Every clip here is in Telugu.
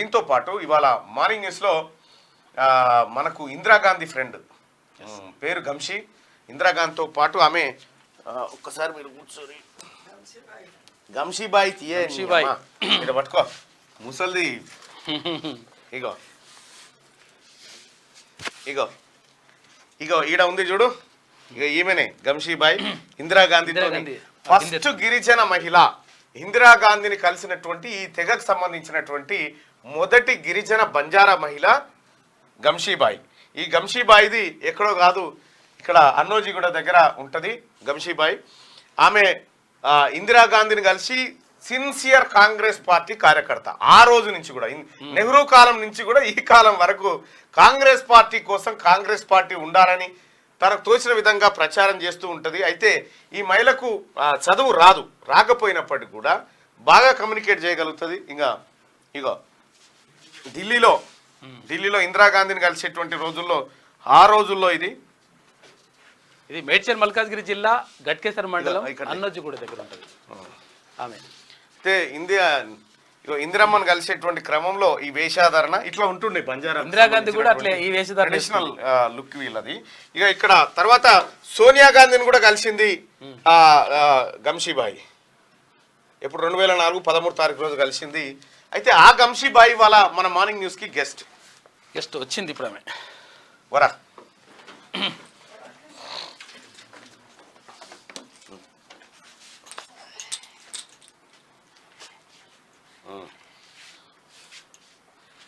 దీంతో పాటు ఇవాళ మార్నింగ్ న్యూస్లో మనకు ఇందిరాగాంధీ ఫ్రెండ్ పేరు గంషి, ఇందిరాగాంధీతో పాటు ఆమె ఒక్కసారి మీరు కూర్చొని గంషీబాయి ఇక్కడ పట్టుకో ముసల్ది ఇగో ఇగో ఇగో ఈడ ఉంది చూడు, ఇక ఈమెనే గంషీబాయి ఇందిరాగాంధీతో ఫస్ట్ గిరిజన మహిళ. ఇందిరాగాంధీని కలిసినటువంటి ఈ తెగకు సంబంధించినటువంటి మొదటి గిరిజన బంజారా మహిళ గంషీబాయి. ఈ గంషీబాయిది ఎక్కడో కాదు, ఇక్కడ అన్నోజీగూడ దగ్గర ఉంటుంది గంషీబాయి. ఆమె ఇందిరాగాంధీని కలిసి సిన్సియర్ కాంగ్రెస్ పార్టీ కార్యకర్త. ఆ రోజు నుంచి కూడా నెహ్రూ కాలం నుంచి కూడా ఈ కాలం వరకు కాంగ్రెస్ పార్టీ కోసం కాంగ్రెస్ పార్టీ ఉండాలని తనకు తోచిన విధంగా ప్రచారం చేస్తూ ఉంటుంది. అయితే ఈ మహిళకు చదువు రాకపోయినప్పటికీ కూడా బాగా కమ్యూనికేట్ చేయగలుగుతుంది. ఇంకా ఇగో ఢిల్లీలో ఇందిరాగాంధీని కలిసేటువంటి రోజుల్లో ఆ రోజుల్లో ఇది మేడ్చల్ మల్కాజ్గిరి జిల్లా గట్కేసర్ మండలం అన్నోజీగూడ దగ్గర ఉంటుంది ఆమె. అయితే ఇందిరమ్మను కలిసేటువంటి క్రమంలో ఈ వేషాధారణ ఇట్లా ఉంటుండే బంజారా. ఇందిరాగాంధీ కూడా అట్లే ఈ వేషధారణ ట్రెడిషనల్ లుక్ వీళ్ళది. ఇక ఇక్కడ తర్వాత సోనియా గాంధీని కూడా కలిసింది గంషీబాయి. ఎప్పుడు 2004 13 తారీఖు రోజు కలిసింది. అయితే ఆ గంషీబాయి వాళ్ళ మన మార్నింగ్ న్యూస్ కి గెస్ట్ వచ్చింది. ఇప్పుడు ఆమె వరా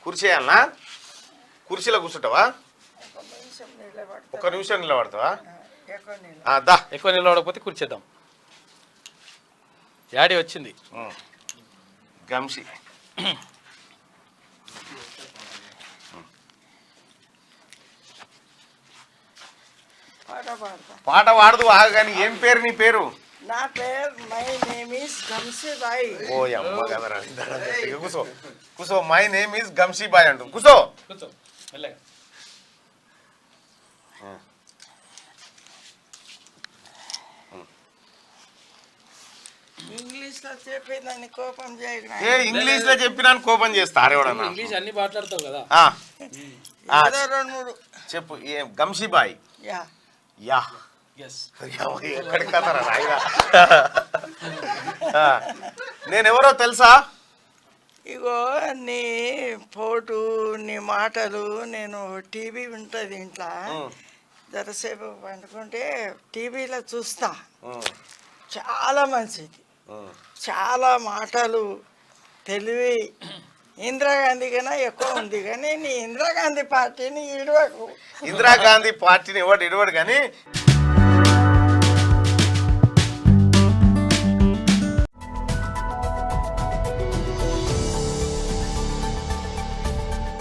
కూర్చేయాలనా? కుర్చీలో కూర్చుంటావా? ఒక్క నిమిషం నిలబడతావా? ఎక్కువ నిలబడకపోతే కూర్చేద్దాం. యాడి వచ్చింది గంషి. పాట పాడదు కానీ ఏం పేరు నీ పేరు? నా పేరు మై నేమ్ ఇస్ గంషీబాయి. ఓ అమ్మ కదరా, కూసో కూసో. మై నేమ్ ఇస్ గంషీబాయి అంటు కూసో. ఇంగ్లీష్ లో చెప్పేదాన్ని కోపం చేయకుండా ఇంగ్లీష్ లో చెప్పినాను కోపం చేస్తా. ఇంగ్లీష్ అన్ని మాట్లాడతావు కదా. చెప్పు గంషీబాయి. యా ఎక్కడికి కదరా రాయిరా. నేనెవరో తెలుసా? ఇగో నీ ఫోటో నీ మాటలు నేను టీవీ ఉంటుంది ఇంట్లో, జరసేపు పండుకుంటే టీవీలో చూస్తా. చాలా మంచిది, చాలా మాటలు తెలివి. ఇందిరాగాంధీ కన్నా ఎక్కువ ఉంది. కానీ నీ ఇందిరాగాంధీ పార్టీని ఇడవకు. ఇందిరాగాంధీ పార్టీని ఎవడు ఇడవడు కానీ